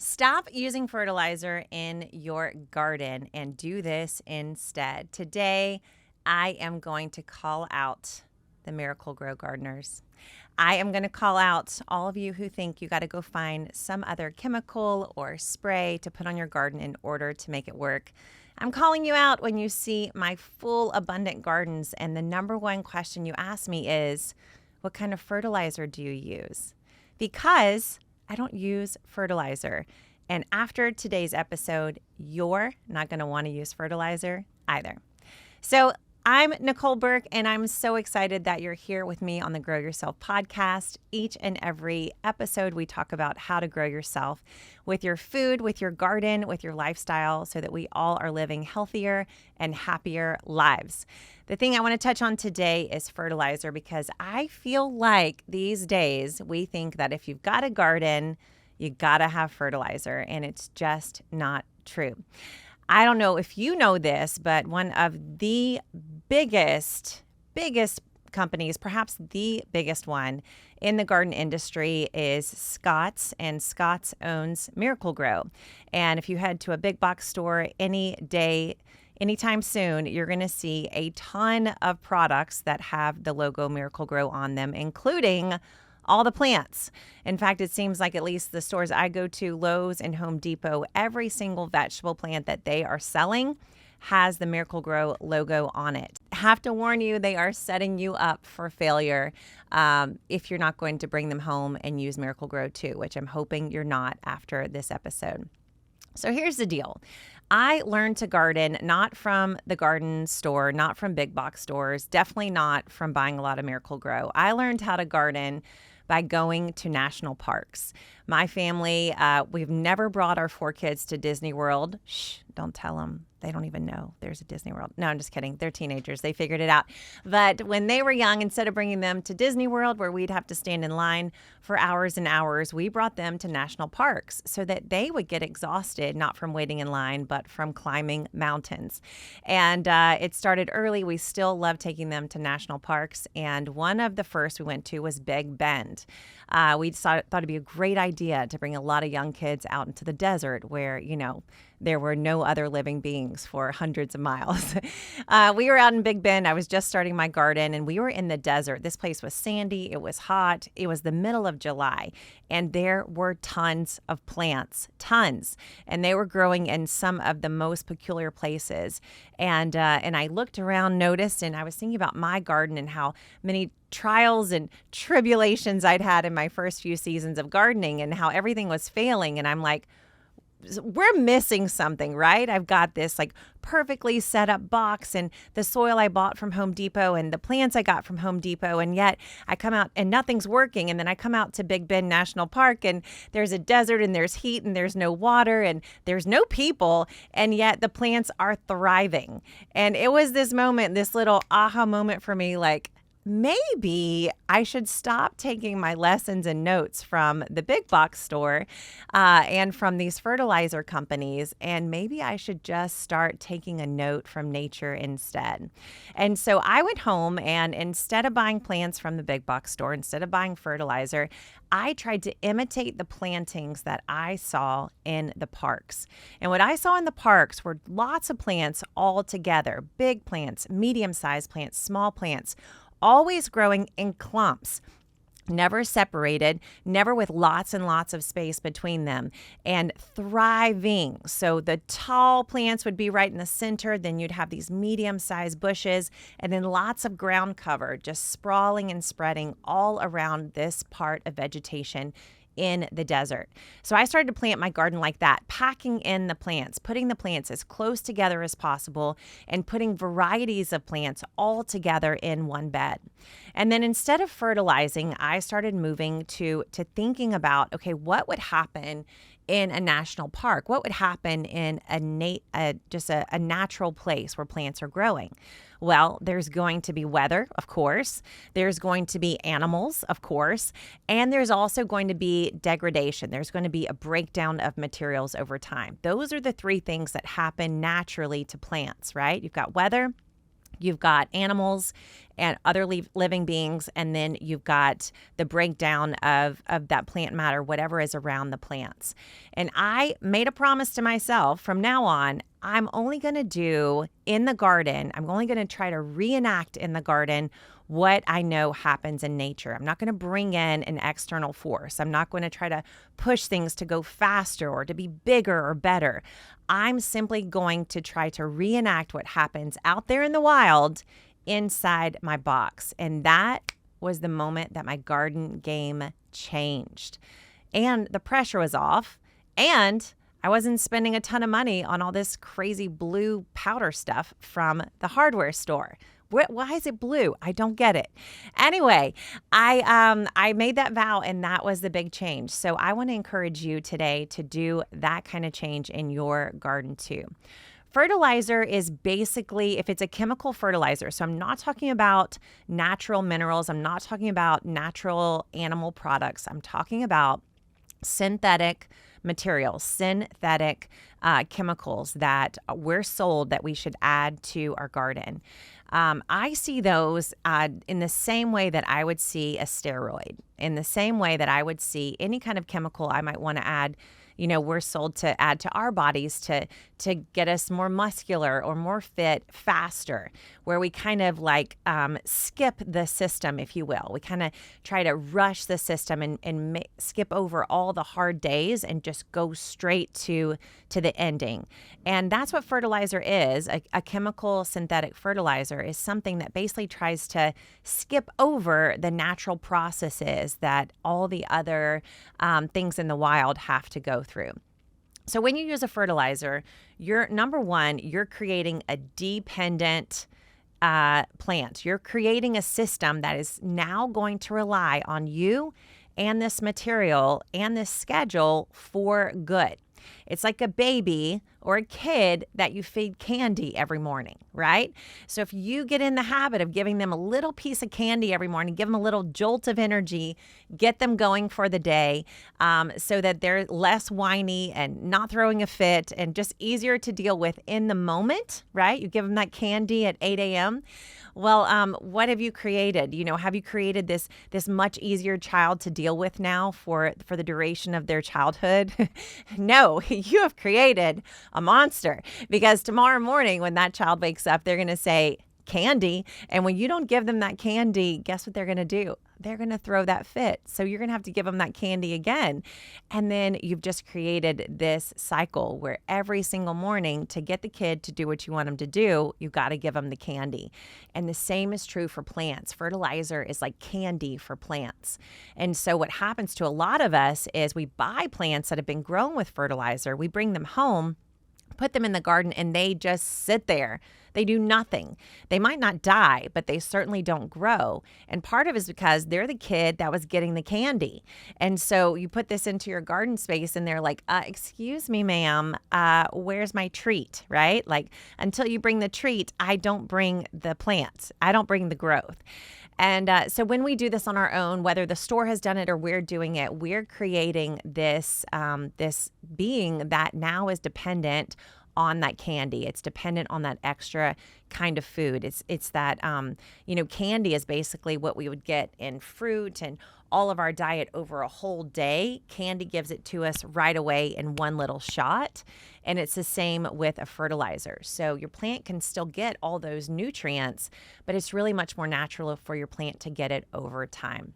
Stop using fertilizer in your garden and do this instead. Today, I am going to call out the Miracle-Gro gardeners. I am going to call out all of you who think you got to go find some other chemical or spray to put on your garden in order to make it work. I'm calling you out when you see my full abundant gardens, and the number one question you ask me is, what kind of fertilizer do you use? Because I don't use fertilizer. And after today's episode, you're not going to want to use fertilizer either. So I'm Nicole Burke, and I'm so excited that you're here with me on the Grow Yourself podcast. Each and every episode, we talk about how to grow yourself with your food, with your garden, with your lifestyle, so that we all are living healthier and happier lives. The thing I want to touch on today is fertilizer, because I feel like these days we think that if you've got a garden, you got to have fertilizer, and it's just not true. I don't know if you know this, but one of the biggest companies, perhaps the biggest one in the garden industry, is Scotts, and Scotts owns Miracle-Gro. And if you head to a big box store anytime soon, you're going to see a ton of products that have the logo Miracle-Gro on them, including all the plants. In fact, it seems like at least the stores I go to, Lowe's and Home Depot, every single vegetable plant that they are selling has the Miracle-Gro logo on it. I have to warn you, they are setting you up for failure if you're not going to bring them home and use Miracle-Gro too, which I'm hoping you're not after this episode. So here's the deal. I learned to garden not from the garden store, not from big box stores, definitely not from buying a lot of Miracle-Gro. I learned how to garden by going to national parks. My family, we've never brought our 4 kids to Disney World. Shh, don't tell them. They don't even know there's a Disney World. No, I'm just kidding. They're teenagers. They figured it out. But when they were young, instead of bringing them to Disney World, where we'd have to stand in line for hours and hours, we brought them to national parks so that they would get exhausted, not from waiting in line, but from climbing mountains. And it started early. We still love taking them to national parks. And one of the first we went to was Big Bend. We thought it'd be a great idea to bring a lot of young kids out into the desert where, there were no other living beings for hundreds of miles. We were out in Big Bend. I was just starting my garden, and we were in the desert. This place was sandy. It was hot. It was the middle of July, and there were tons of plants, tons. And they were growing in some of the most peculiar places. And I looked around, noticed, and I was thinking about my garden and how many trials and tribulations I'd had in my first few seasons of gardening and how everything was failing. And I'm like, we're missing something, right? I've got this perfectly set up box and the soil I bought from Home Depot and the plants I got from Home Depot. And yet I come out and nothing's working. And then I come out to Big Bend National Park and there's a desert and there's heat and there's no water and there's no people. And yet the plants are thriving. And it was this moment, this little aha moment for me, maybe I should stop taking my lessons and notes from the big box store and from these fertilizer companies, and maybe I should just start taking a note from nature instead. And so I went home, and instead of buying plants from the big box store, instead of buying fertilizer, I tried to imitate the plantings that I saw in the parks. And what I saw in the parks were lots of plants all together, big plants, medium-sized plants, small plants, always growing in clumps, never separated, never with lots and lots of space between them, and thriving. So the tall plants would be right in the center, then you'd have these medium-sized bushes, and then lots of ground cover just sprawling and spreading all around this part of vegetation in the desert. So I started to plant my garden like that, packing in the plants, putting the plants as close together as possible, and putting varieties of plants all together in one bed. And then instead of fertilizing, I started moving to thinking about, okay, what would happen in a national park? What would happen in a natural place where plants are growing? Well, there's going to be weather, of course. There's going to be animals, of course. And there's also going to be degradation. There's going to be a breakdown of materials over time. Those are the 3 things that happen naturally to plants, right? You've got weather, you've got animals, and other living beings. And then you've got the breakdown of that plant matter, whatever is around the plants. And I made a promise to myself from now on, I'm only going to do in the garden, I'm only going to try to reenact in the garden what I know happens in nature. I'm not going to bring in an external force. I'm not going to try to push things to go faster or to be bigger or better. I'm simply going to try to reenact what happens out there in the wild inside my box. And that was the moment that my garden game changed. And the pressure was off, and I wasn't spending a ton of money on all this crazy blue powder stuff from the hardware store. Why is it blue? I don't get it. Anyway, I made that vow, and that was the big change. So I want to encourage you today to do that kind of change in your garden too. Fertilizer is basically, if it's a chemical fertilizer, so I'm not talking about natural minerals, I'm not talking about natural animal products, I'm talking about synthetic materials, synthetic chemicals that we're sold that we should add to our garden. I see those in the same way that I would see a steroid, in the same way that I would see any kind of chemical I might want to add. We're sold to add to our bodies to get us more muscular or more fit faster, where we kind of like skip the system, if you will. We kind of try to rush the system and skip over all the hard days and just go straight to the ending. And that's what fertilizer is. A chemical synthetic fertilizer is something that basically tries to skip over the natural processes that all the other things in the wild have to go through. So when you use a fertilizer, you're creating a dependent plant. You're creating a system that is now going to rely on you and this material and this schedule for good. It's like a baby or a kid that you feed candy every morning, right? So if you get in the habit of giving them a little piece of candy every morning, give them a little jolt of energy, get them going for the day so that they're less whiny and not throwing a fit and just easier to deal with in the moment, right? You give them that candy at 8 a.m. Well, what have you created? Have you created this much easier child to deal with now for the duration of their childhood? No, you have created a monster, because tomorrow morning when that child wakes up, they're going to say, candy. And when you don't give them that candy, guess what they're going to do? They're going to throw that fit. So you're going to have to give them that candy again. And then you've just created this cycle where every single morning, to get the kid to do what you want them to do, you've got to give them the candy. And the same is true for plants. Fertilizer is like candy for plants. And so what happens to a lot of us is we buy plants that have been grown with fertilizer. We bring them home, put them in the garden, and they just sit there. They do nothing. They might not die, but they certainly don't grow. And part of it is because they're the kid that was getting the candy. And so you put this into your garden space and they're like, excuse me, ma'am, where's my treat, right? Like, until you bring the treat, I don't bring the plants. I don't bring the growth. And so when we do this on our own, whether the store has done it or we're doing it, we're creating this being that now is dependent on that candy. It's dependent on that extra kind of food. It's that, candy is basically what we would get in fruit and all of our diet over a whole day. Candy gives it to us right away in one little shot. And it's the same with a fertilizer. So your plant can still get all those nutrients, but it's really much more natural for your plant to get it over time.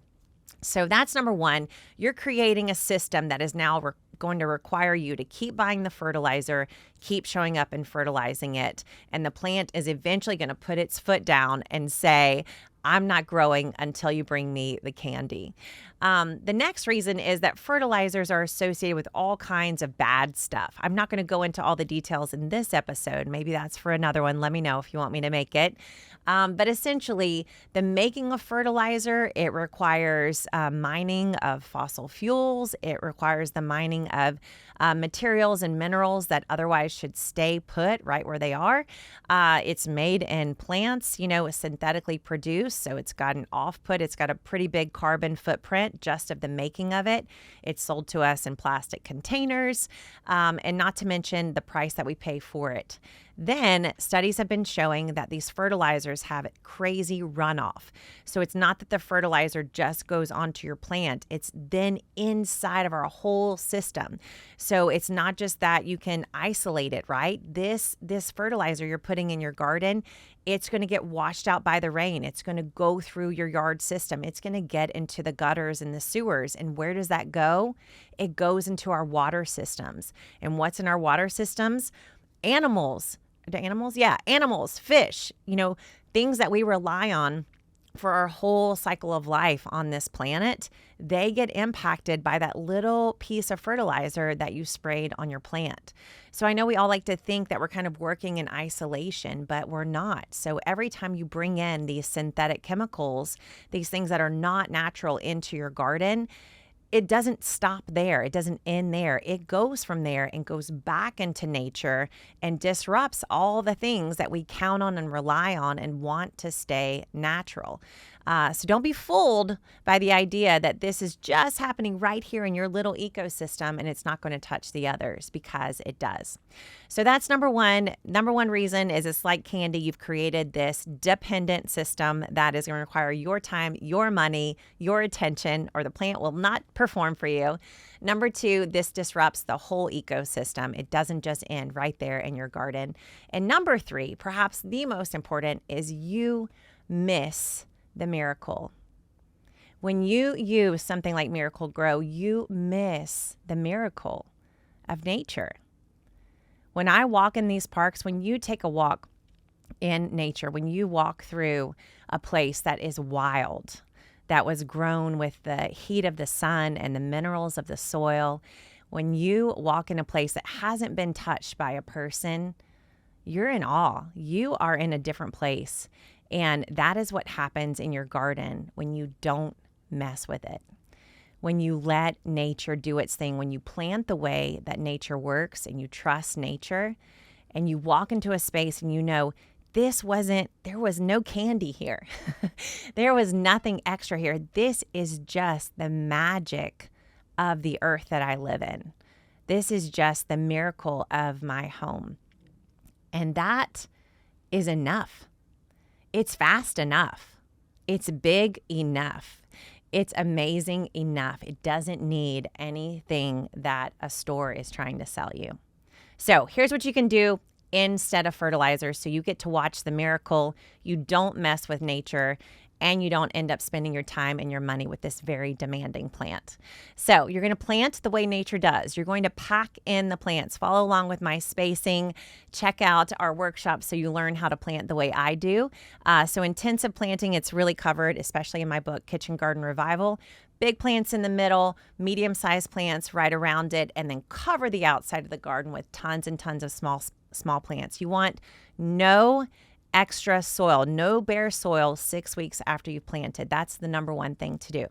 So that's number one. You're creating a system that is now going to require you to keep buying the fertilizer, keep showing up and fertilizing it. And the plant is eventually going to put its foot down and say, I'm not growing until you bring me the candy. The next reason is that fertilizers are associated with all kinds of bad stuff. I'm not going to go into all the details in this episode. Maybe that's for another one. Let me know if you want me to make it. But essentially, the making of fertilizer, it requires mining of fossil fuels. It requires the mining of materials and minerals that otherwise should stay put right where they are. It's made in plants, synthetically produced. So it's got an off-put. It's got a pretty big carbon footprint just of the making of it. It's sold to us in plastic containers, and not to mention the price that we pay for it. Then studies have been showing that these fertilizers have crazy runoff. So it's not that the fertilizer just goes onto your plant, it's then inside of our whole system. So it's not just that you can isolate it, right? This fertilizer you're putting in your garden, it's going to get washed out by the rain. It's going to go through your yard system. It's going to get into the gutters and the sewers. And where does that go? It goes into our water systems. And what's in our water systems? Animals. Yeah, animals, fish, things that we rely on for our whole cycle of life on this planet, they get impacted by that little piece of fertilizer that you sprayed on your plant. So I know we all like to think that we're kind of working in isolation, but we're not. So every time you bring in these synthetic chemicals, these things that are not natural into your garden, it doesn't stop there. It doesn't end there. It goes from there and goes back into nature and disrupts all the things that we count on and rely on and want to stay natural. So don't be fooled by the idea that this is just happening right here in your little ecosystem and it's not going to touch the others, because it does. So that's number one. Number one reason is it's like candy. You've created this dependent system that is going to require your time, your money, your attention, or the plant will not perform for you. Number two, this disrupts the whole ecosystem. It doesn't just end right there in your garden. And number three, perhaps the most important, is you miss the miracle. When you use something like Miracle-Gro, you miss the miracle of nature. When I walk in these parks, when you take a walk in nature, when you walk through a place that is wild, that was grown with the heat of the sun and the minerals of the soil, when you walk in a place that hasn't been touched by a person, you're in awe. You are in a different place. And that is what happens in your garden when you don't mess with it. When you let nature do its thing, when you plant the way that nature works and you trust nature, and you walk into a space and there was no candy here. There was nothing extra here. This is just the magic of the earth that I live in. This is just the miracle of my home. And that is enough. It's fast enough. It's big enough. It's amazing enough. It doesn't need anything that a store is trying to sell you. So here's what you can do instead of fertilizer, so you get to watch the miracle. You don't mess with nature, and you don't end up spending your time and your money with this very demanding plant. So you're going to plant the way nature does. You're going to pack in the plants. Follow along with my spacing. Check out our workshop so you learn how to plant the way I do. So intensive planting, it's really covered, especially in my book, Kitchen Garden Revival. Big plants in the middle, medium-sized plants right around it, and then cover the outside of the garden with tons and tons of small plants. You want no extra soil, no bare soil 6 weeks after you've planted. That's the number one thing to do.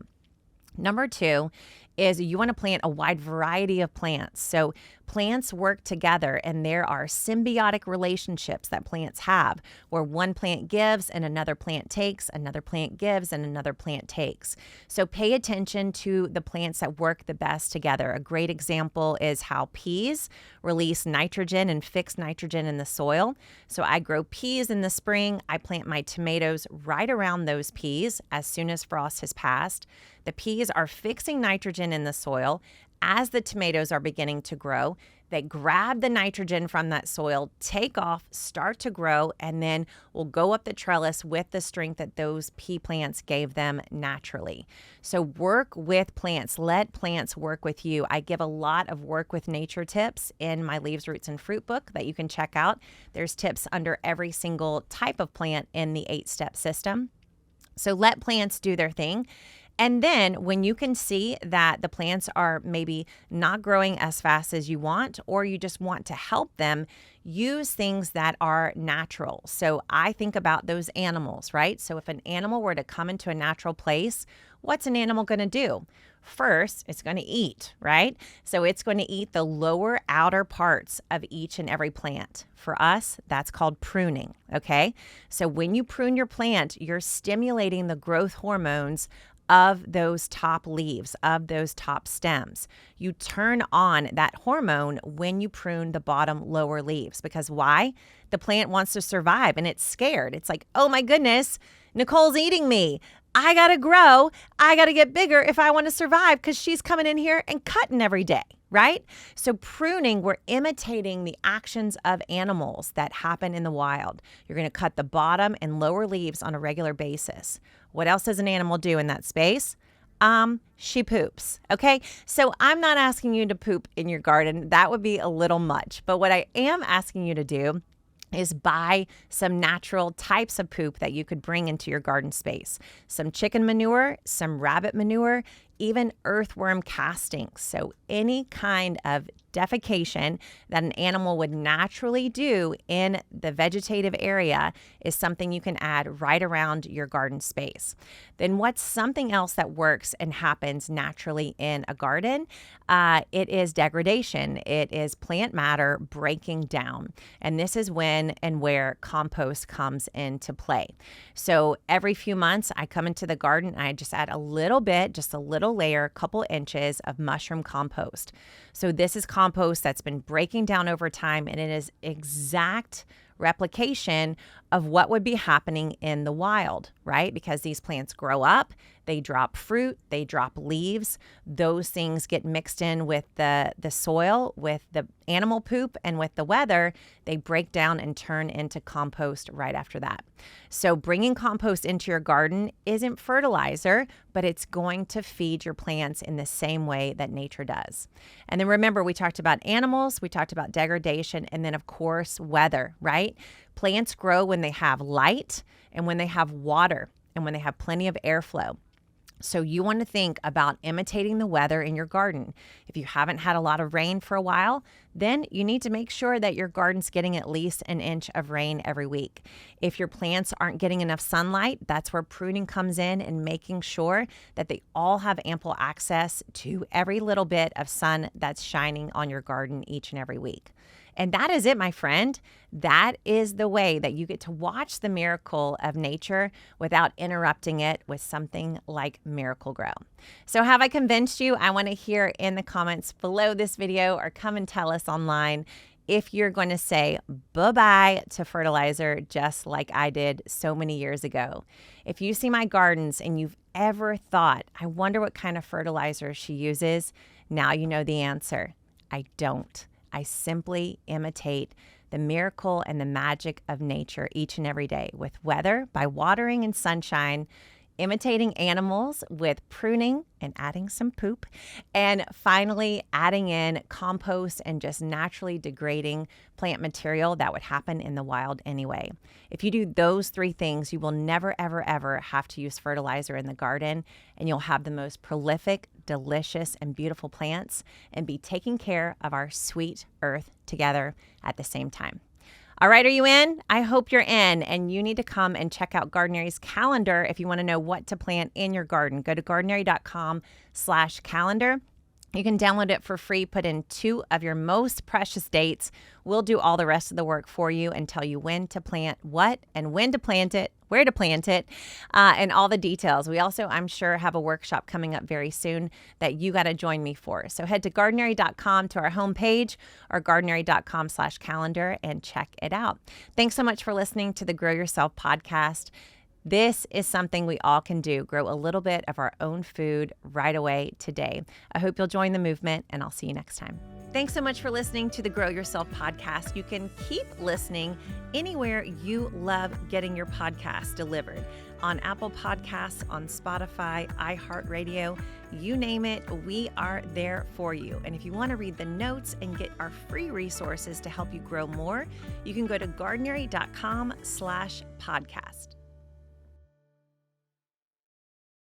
Number two is you want to plant a wide variety of plants. So plants work together, and there are symbiotic relationships that plants have, where one plant gives and another plant takes, another plant gives and another plant takes. So pay attention to the plants that work the best together. A great example is how peas release nitrogen and fix nitrogen in the soil. So I grow peas in the spring. I plant my tomatoes right around those peas as soon as frost has passed. The peas are fixing nitrogen in the soil. As the tomatoes are beginning to grow, they grab the nitrogen from that soil, take off, start to grow, and then will go up the trellis with the strength that those pea plants gave them naturally. So work with plants. Let plants work with you. I give a lot of work with nature tips in my Leaves, Roots, and Fruit book that you can check out. There's tips under every single type of plant in the 8-step system. So let plants do their thing. And then when you can see that the plants are maybe not growing as fast as you want, or you just want to help them, use things that are natural. So I think about those animals, right? So if an animal were to come into a natural place, what's an animal going to do? First, it's going to eat, right? So it's going to eat the lower outer parts of each and every plant. For us, that's called pruning, okay? So when you prune your plant, you're stimulating the growth hormones of those top leaves, of those top stems. You turn on that hormone when you prune the bottom lower leaves. Because why? The plant wants to survive and it's scared. It's like, oh my goodness, Nicole's eating me. I got to grow. I got to get bigger if I want to survive because she's coming in here and cutting every day, right? So pruning, we're imitating the actions of animals that happen in the wild. You're going to cut the bottom and lower leaves on a regular basis. What else does an animal do in that space? She poops. Okay. So I'm not asking you to poop in your garden. That would be a little much. But what I am asking you to do is buy some natural types of poop that you could bring into your garden space. Some chicken manure, some rabbit manure, even earthworm castings. So any kind of defecation that an animal would naturally do in the vegetative area is something you can add right around your garden space. Then what's something else that works and happens naturally in a garden? It is degradation. It is plant matter breaking down. And this is when and where compost comes into play. So every few months I come into the garden and I just add a little bit, just a little layer, a couple inches of mushroom compost. So this is compost that's been breaking down over time, and it is exact replication of what would be happening in the wild, right? Because these plants grow up, they drop fruit, they drop leaves. Those things get mixed in with the soil, with the animal poop, and with the weather. They break down and turn into compost right after that. So bringing compost into your garden isn't fertilizer, but it's going to feed your plants in the same way that nature does. And then remember, we talked about animals, we talked about degradation, and then of course, weather, right? Plants grow when they have light and when they have water and when they have plenty of airflow. So you want to think about imitating the weather in your garden. If you haven't had a lot of rain for a while, then you need to make sure that your garden's getting at least an inch of rain every week. If your plants aren't getting enough sunlight, that's where pruning comes in and making sure that they all have ample access to every little bit of sun that's shining on your garden each and every week. And that is it, my friend. That is the way that you get to watch the miracle of nature without interrupting it with something like Miracle-Gro. So have I convinced you? I want to hear in the comments below this video, or come and tell us online if you're going to say bye-bye to fertilizer just like I did so many years ago. If you see my gardens and you've ever thought, I wonder what kind of fertilizer she uses, now you know the answer. I don't. I simply imitate the miracle and the magic of nature each and every day with weather, by watering and sunshine, imitating animals with pruning and adding some poop, and finally adding in compost and just naturally degrading plant material that would happen in the wild anyway. If you do those three things, you will never, ever, ever have to use fertilizer in the garden, and you'll have the most prolific, delicious, and beautiful plants and be taking care of our sweet earth together at the same time. All right, are you in? I hope you're in, and you need to come and check out Gardenary's calendar if you want to know what to plant in your garden. Go to gardenary.com/calendar. You can download it for free, put in 2 of your most precious dates. We'll do all the rest of the work for you and tell you when to plant what and when to plant it, where to plant it, and all the details. We also, I'm sure, have a workshop coming up very soon that you got to join me for. So head to gardenary.com to our homepage, or gardenary.com/calendar, and check it out. Thanks so much for listening to the Grow Yourself podcast. This is something we all can do, grow a little bit of our own food right away today. I hope you'll join the movement, and I'll see you next time. Thanks so much for listening to the Grow Yourself podcast. You can keep listening anywhere you love getting your podcasts delivered. On Apple Podcasts, on Spotify, iHeartRadio, you name it, we are there for you. And if you want to read the notes and get our free resources to help you grow more, you can go to gardenary.com/podcast.